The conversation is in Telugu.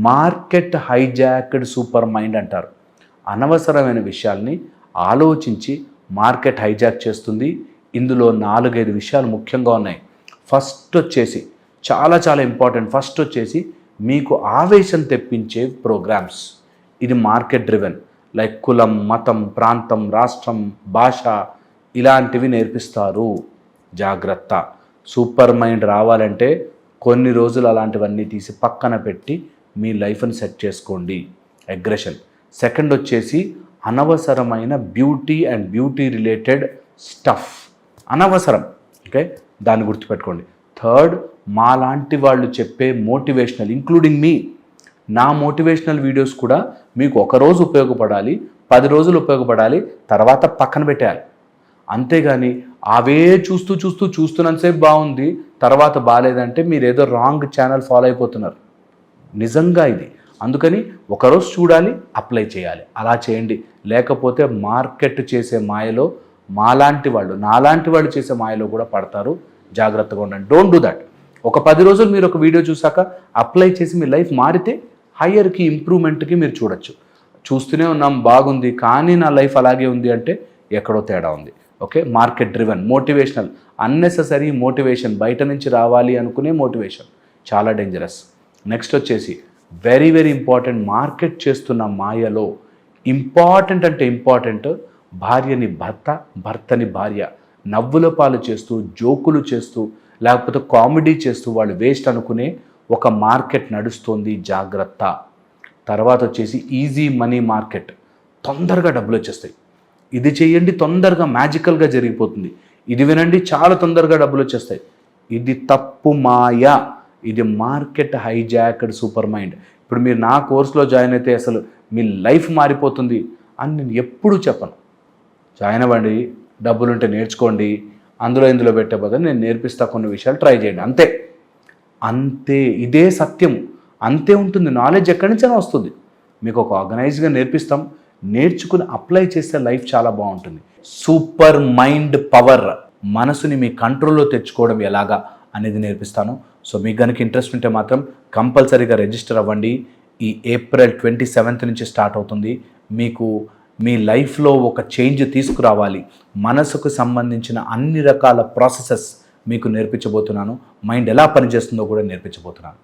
మార్కెట్ హైజాక్డ్ సూపర్ మైండ్ అంటారు. అనవసరమైన విషయాల్ని ఆలోచించి మార్కెట్ హైజాక్ చేస్తుంది. ఇందులో 4-5 విషయాలు ముఖ్యంగా ఉన్నాయి. ఫస్ట్ వచ్చేసి చాలా ఇంపార్టెంట్. ఫస్ట్ వచ్చేసి మీకు ఆవేశం తెప్పించే ప్రోగ్రామ్స్. ఇది మార్కెట్ డ్రివెన్. లైక్ కులం, మతం, ప్రాంతం, రాష్ట్రం, భాష ఇలాంటివి నేర్పిస్తారు. జాగ్రత్త. సూపర్ మైండ్ రావాలంటే కొన్ని రోజులు అలాంటివన్నీ తీసి పక్కన పెట్టి మీ లైఫ్ని సెట్ చేసుకోండి. అగ్రెషన్. సెకండ్ వచ్చేసి అనవసరమైన beauty and beauty related stuff అనవసరం. ఓకే, దాన్ని గుర్తుపెట్టుకోండి. థర్డ్, మాలాంటి వాళ్ళు చెప్పే మోటివేషనల్, ఇంక్లూడింగ్ మీ. నా మోటివేషనల్ వీడియోస్ కూడా మీకు ఒకరోజు ఉపయోగపడాలి, 10 రోజులు ఉపయోగపడాలి, తర్వాత పక్కన పెట్టేయాలి. అంతేగాని అవే చూస్తున్నంతసేపు బాగుంది, తర్వాత బాగాలేదంటే మీరు ఏదో రాంగ్ ఛానల్ ఫాలో అయిపోతున్నారు. నిజంగా ఇది. అందుకని ఒకరోజు చూడాలి, అప్లై చేయాలి. అలా చేయండి. లేకపోతే మార్కెట్ చేసే మాయలో నాలాంటి వాళ్ళు చేసే మాయలో కూడా పడతారు. జాగ్రత్తగా ఉండండి. Don't do that. ఒక 10 రోజులు మీరు ఒక వీడియో చూసాక అప్లై చేసి మీ లైఫ్ మారితే హయ్యర్కి, ఇంప్రూవ్మెంట్కి మీరు చూడొచ్చు. చూస్తూనే ఉన్నాం బాగుంది కానీ నా లైఫ్ అలాగే ఉంది అంటే ఎక్కడో తేడా ఉంది. Okay, market driven, motivational, unnecessary motivation, బయట నుంచి రావాలి అనుకునే మోటివేషన్ చాలా డేంజరస్. నెక్స్ట్ వచ్చేసి వెరీ ఇంపార్టెంట్, మార్కెట్ చేస్తున్న మాయలో ఇంపార్టెంట్ అంటే ఇంపార్టెంట్, భార్యని భర్త, భర్తని భార్య నవ్వుల పాలు చేస్తూ, జోకులు చేస్తూ, లేకపోతే కామెడీ చేస్తూ వాళ్ళు వేస్ట్ అనుకునే ఒక మార్కెట్ నడుస్తోంది. జాగ్రత్త. తర్వాత వచ్చేసి ఈజీ మనీ మార్కెట్. తొందరగా డబ్బులు వచ్చేస్తాయి. ఇది చేయండి, తొందరగా మ్యాజికల్గా జరిగిపోతుంది. ఇది వినండి, చాలా తొందరగా డబ్బులు వచ్చేస్తాయి. ఇది తప్పు మాయ. ఇది మార్కెట్ హైజాక్డ్ సూపర్ మైండ్. ఇప్పుడు మీరు నా కోర్సులో జాయిన్ అయితే అసలు మీ లైఫ్ మారిపోతుంది అని నేను ఎప్పుడూ చెప్పను. జాయిన్ అవ్వండి, డబ్బులుంటే నేర్చుకోండి, ఇందులో పెట్టే బదులు నేను నేర్పిస్తా, కొన్ని విషయాలు ట్రై చేయండి. అంతే. ఇదే సత్యం. అంతే ఉంటుంది. నాలెడ్జ్ ఎక్కడి నుంచైనా వస్తుంది. మీకు ఒక ఆర్గనైజ్గా నేర్పిస్తాం, నేర్చుకుని అప్లై చేస్తే లైఫ్ చాలా బాగుంటుంది. సూపర్ మైండ్ పవర్, మనసుని మీ కంట్రోల్లో తెచ్చుకోవడం ఎలాగా అనేది నేర్పిస్తాను. సో మీకు కనుక ఇంట్రెస్ట్ ఉంటే మాత్రం కంపల్సరీగా రిజిస్టర్ అవ్వండి. ఈ ఏప్రిల్ 27 నుంచి స్టార్ట్ అవుతుంది. మీకు మీ లైఫ్లో ఒక చేంజ్ తీసుకురావాలి. మనసుకు సంబంధించిన అన్ని రకాల ప్రాసెసెస్ మీకు నేర్పించబోతున్నాను. మైండ్ ఎలా పనిచేస్తుందో కూడా నేర్పించబోతున్నాను.